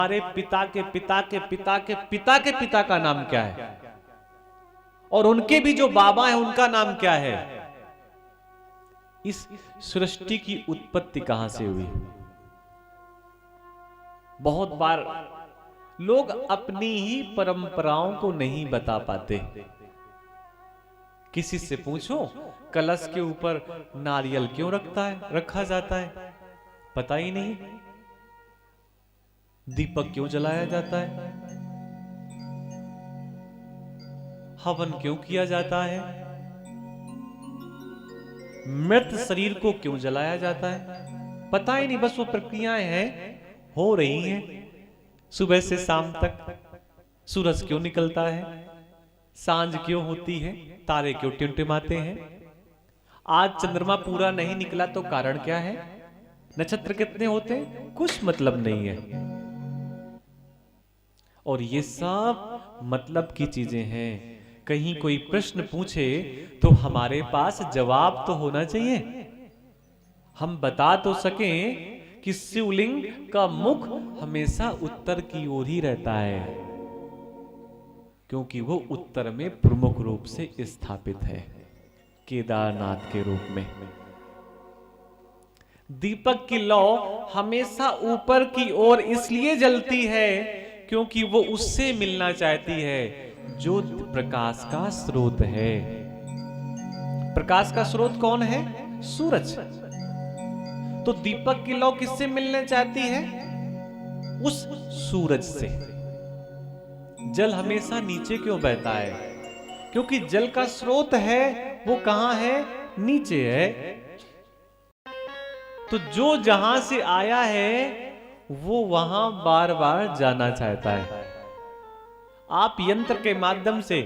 हमारे पिता के पिता के पिता के पिता के पिता का नाम क्या है, और उनके भी जो बाबा हैं उनका नाम क्या है। इस सृष्टि की उत्पत्ति कहां से हुई। बहुत बार लोग अपनी ही परंपराओं को नहीं बता पाते। किसी से पूछो कलश के ऊपर नारियल क्यों रखा जाता है, पता ही नहीं। दीपक क्यों जलाया जाता है, हवन क्यों किया जाता है, मृत शरीर को क्यों जलाया जाता है, पता ही नहीं। बस वो प्रक्रियाएं हैं, हो रही हैं। सुबह से शाम तक सूरज क्यों निकलता है, सांझ क्यों होती है, तारे क्यों टिमटिमाते हैं। आज चंद्रमा पूरा नहीं निकला तो कारण क्या है, नक्षत्र कितने होते हैं, कुछ मतलब नहीं है। और ये सब मतलब की चीजें हैं। कहीं कोई प्रश्न पूछे तो हमारे पास जवाब तो होना चाहिए। हम बता तो सकें कि शिवलिंग का मुख हमेशा उत्तर की ओर ही रहता है, क्योंकि वो उत्तर में प्रमुख रूप से स्थापित है, केदारनाथ के रूप में। दीपक की लौ हमेशा ऊपर की ओर इसलिए जलती है क्योंकि वो उससे मिलना चाहती है जो प्रकाश का स्रोत है। प्रकाश का स्रोत कौन है, सूरज। तो दीपक की लौ किससे मिलना चाहती है, उस सूरज से। जल हमेशा नीचे क्यों बहता है, क्योंकि जल का स्रोत है वो कहां है, नीचे है। तो जो जहां से आया है वो वहां बार बार जाना चाहता है। आप यंत्र के माध्यम से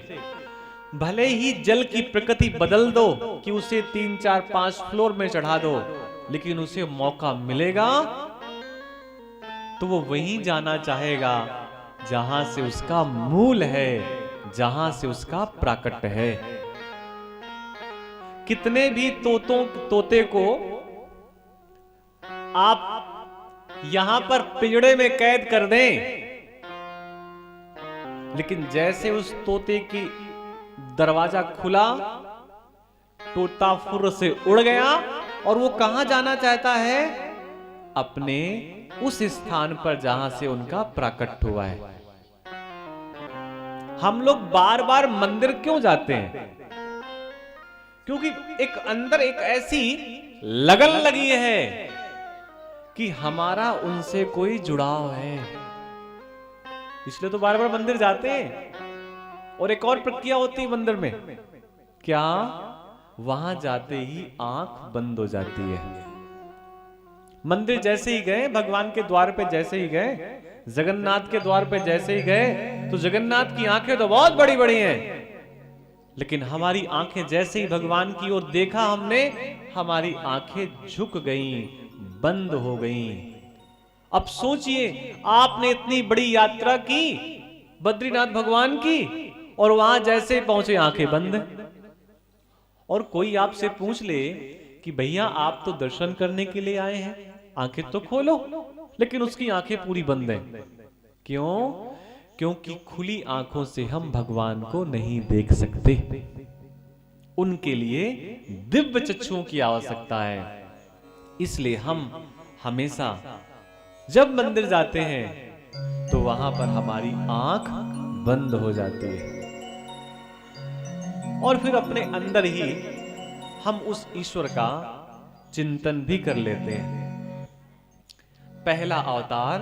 भले ही जल की प्रकृति बदल दो कि उसे 3, 4, 5 फ्लोर में चढ़ा दो, लेकिन उसे मौका मिलेगा तो वो वहीं जाना चाहेगा जहां से उसका मूल है, जहां से उसका प्राकट्य है। कितने भी तोते को आप यहां पर पिंजड़े में कैद कर दें, लेकिन जैसे उस तोते की दरवाजा खुला, तोता फुर्र से उड़ गया और वो कहां जाना चाहता है, अपने उस स्थान पर जहां से उनका प्राकट्य हुआ है। हम लोग बार बार मंदिर क्यों जाते हैं, क्योंकि एक अंदर एक ऐसी लगन लगी है कि हमारा उनसे कोई जुड़ाव है, इसलिए तो बार बार मंदिर जाते हैं। और एक और प्रक्रिया होती है मंदिर में, क्या, वहां जाते ही आंख बंद हो जाती है। मंदिर जैसे ही गए, भगवान के द्वार पे जैसे ही गए, जगन्नाथ के द्वार पे जैसे ही गए, तो जगन्नाथ की आंखें तो बहुत बड़ी बड़ी हैं, लेकिन हमारी आंखें जैसे ही भगवान की ओर देखा हमने, हमारी आंखें झुक गईं, बंद हो गईं। अब सोचिए, आपने इतनी बड़ी यात्रा की बद्रीनाथ भगवान की, और वहां जैसे पहुंचे आंखें बंद। और कोई आपसे पूछ ले कि भैया आप तो दर्शन करने के लिए आए हैं, आंखें तो खोलो, लेकिन उसकी आंखें पूरी बंद हैं। क्यों? क्योंकि खुली आंखों से हम भगवान को नहीं देख सकते, उनके लिए दिव्य चक्षुओं की आवश्यकता है। इसलिए हम हमेशा जब मंदिर जाते हैं तो वहां पर हमारी आंख बंद हो जाती है, और फिर अपने अंदर ही हम उस ईश्वर का चिंतन भी कर लेते हैं। पहला अवतार